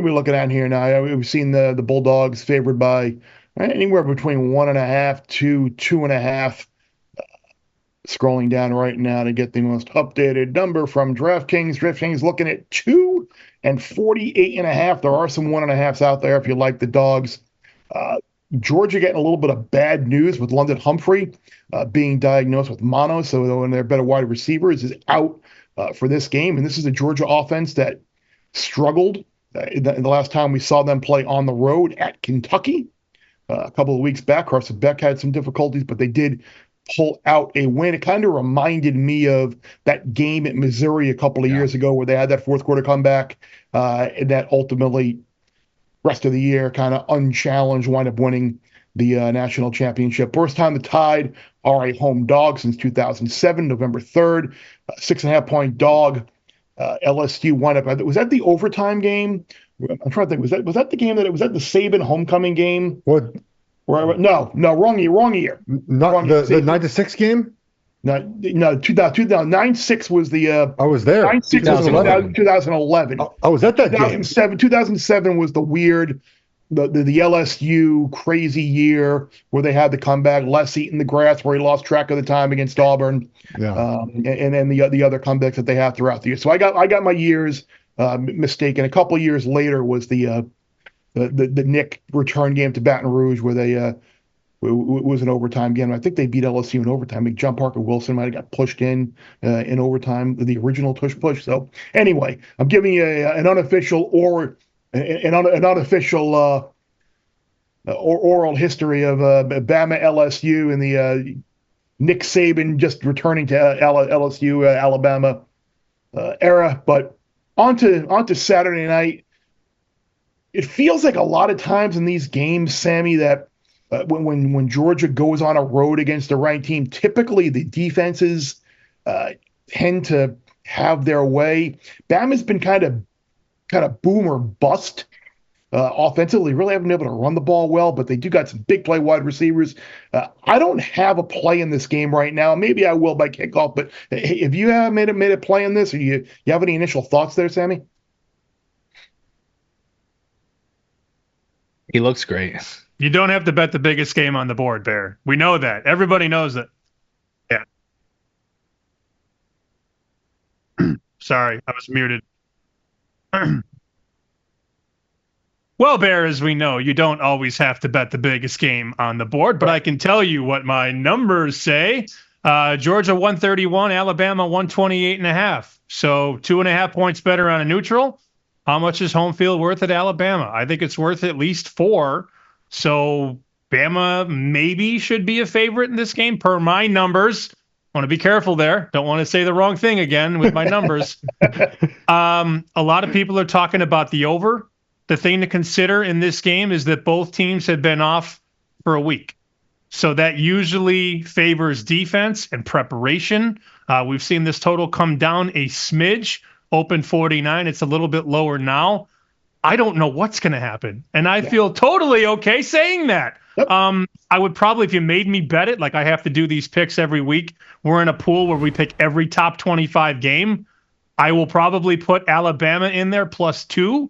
are we looking at here now? We've seen the Bulldogs favored by anywhere between 1.5 to 2.5. Scrolling down right now to get the most updated number from DraftKings. DraftKings looking at 2 and 48.5. There are some 1.5s out there if you like the dogs. Georgia getting a little bit of bad news with London Humphrey being diagnosed with mono, so one of their better wide receivers is out for this game. And this is a Georgia offense that struggled in the last time we saw them play on the road at Kentucky a couple of weeks back. Carson Beck had some difficulties, but they did pull out a win. It kind of reminded me of that game at Missouri a couple of years ago where they had that fourth quarter comeback and that ultimately rest of the year kind of unchallenged wind up winning the national championship. First time the Tide are a home dog since 2007, November 3rd, 6.5 point dog. LSU wound up. Was that the overtime game? I'm trying to think. Was that the game was that the Saban homecoming game? What? No, wrong year. Not the 9-6 game? No, 2009-6 was the. I was there. 9-6 was 2011. I was at that 2007, game. 2007 was the weird, the LSU crazy year where they had the comeback. Les eating the grass where he lost track of the time against Auburn. Yeah. And then the other comebacks that they have throughout the year. So I got my years mistaken. A couple of years later was the Nick return game to Baton Rouge where they it was an overtime game. I think they beat LSU in overtime. I think John Parker Wilson might have got pushed in overtime, the original tush push. So anyway, I'm giving you an unofficial or an unofficial oral history of Bama LSU and the Nick Saban just returning to LSU Alabama era. But onto Saturday night. It feels like a lot of times in these games, Sammy, that when Georgia goes on a road against a ranked team, typically the defenses tend to have their way. Bama's been kind of boom or bust offensively. Really haven't been able to run the ball well, but they do got some big play wide receivers. I don't have a play in this game right now. Maybe I will by kickoff, but if you have made a play in this, or you have any initial thoughts there, Sammy? He looks great. You don't have to bet the biggest game on the board, Bear. We know that. Everybody knows it. Yeah. Sorry, I was muted. Well, Bear, as we know, you don't always have to bet the biggest game on the board, but I can tell you what my numbers say. Georgia 131, Alabama 128.5. So 2.5 points better on a neutral. How much is home field worth at Alabama? I think it's worth at least 4. So Bama maybe should be a favorite in this game per my numbers. I want to be careful there. Don't want to say the wrong thing again with my numbers. A lot of people are talking about the over. The thing to consider in this game is that both teams have been off for a week. So that usually favors defense and preparation. We've seen this total come down a smidge. Open 49. It's a little bit lower now. I don't know what's going to happen. And I feel totally okay saying that. Yep. I would probably, if you made me bet it, like I have to do these picks every week. We're in a pool where we pick every top 25 game. I will probably put Alabama in there +2.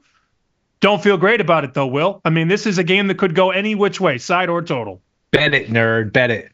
Don't feel great about it though, Will. I mean, this is a game that could go any which way, side or total. Bet it, nerd. Bet it.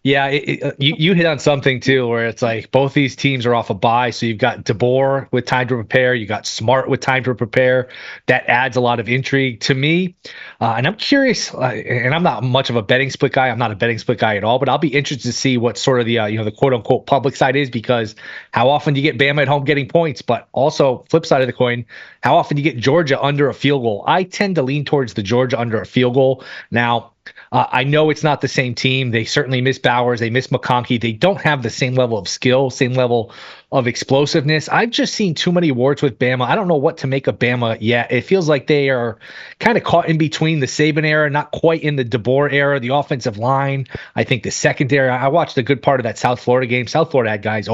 Yeah, you hit on something too, where it's like both these teams are off a bye. So you've got DeBoer with time to prepare. You got Smart with time to prepare. That adds a lot of intrigue to me. And I'm curious, and I'm not much of a betting split guy. I'm not a betting split guy at all, but I'll be interested to see what sort of the the quote unquote public side is, because how often do you get Bama at home getting points? But also flip side of the coin, how often do you get Georgia under a field goal? I tend to lean towards the Georgia under a field goal. Now, I know it's not the same team. They certainly miss Bowers. They miss McConkey. They don't have the same level of skill, same level of explosiveness. I've just seen too many awards with Bama. I don't know what to make of Bama yet. It feels like they are kind of caught in between the Saban era, not quite in the DeBoer era. The offensive line, I think the secondary. I watched a good part of that South Florida game. South Florida had guys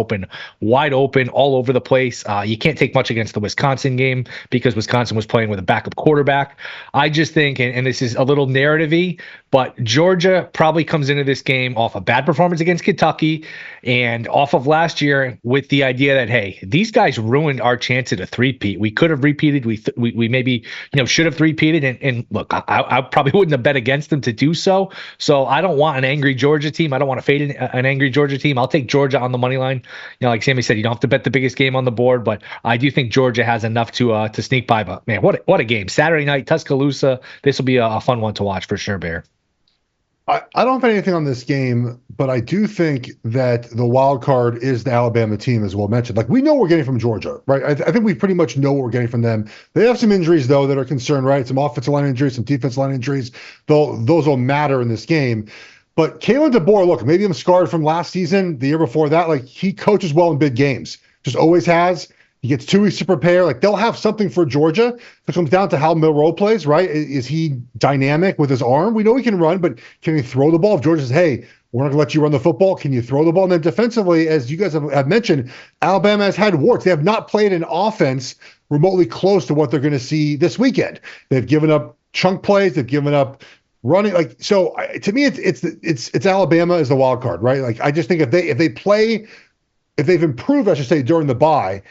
wide open, all over the place. You can't take much against the Wisconsin game because Wisconsin was playing with a backup quarterback. I just think, and this is a little narrative-y, but Georgia probably comes into this game off a bad performance against Kentucky and off of last year with the idea that, hey, these guys ruined our chance at a three-peat. We could have repeated. We maybe should have three-peated. And look, I probably wouldn't have bet against them to do so. So I don't want an angry Georgia team. I don't want to fade an angry Georgia team. I'll take Georgia on the money line. Like Sammy said, you don't have to bet the biggest game on the board, but I do think Georgia has enough to sneak by. But man, what a game! Saturday night, Tuscaloosa. This will be a fun one to watch for sure, Bear. I don't have anything on this game, but I do think that the wild card is the Alabama team, as well mentioned. Like, we know what we're getting from Georgia, right? I think we pretty much know what we're getting from them. They have some injuries, though, that are concerned, right? Some offensive line injuries, some defensive line injuries. Those will matter in this game. But Kalen DeBoer, look, maybe I'm scarred from last season, the year before that. Like, he coaches well in big games. Just always has. He gets 2 weeks to prepare. Like, they'll have something for Georgia. It comes down to how Milroe plays, right? Is he dynamic with his arm? We know he can run, but can he throw the ball? If Georgia says, hey, we're not going to let you run the football, can you throw the ball? And then defensively, as you guys have mentioned, Alabama has had warts. They have not played an offense remotely close to what they're going to see this weekend. They've given up chunk plays. They've given up running. Like, so to me, it's Alabama as the wild card, right? Like, I just think if they've improved, I should say, during the bye,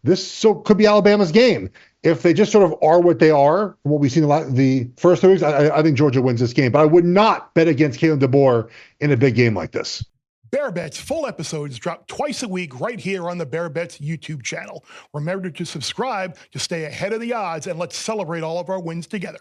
this could be Alabama's game. If they just sort of are what they are, from what we've seen the first 3 weeks, I think Georgia wins this game. But I would not bet against Kalen DeBoer in a big game like this. Bear Bets full episodes drop twice a week right here on the Bear Bets YouTube channel. Remember to subscribe to stay ahead of the odds, and let's celebrate all of our wins together.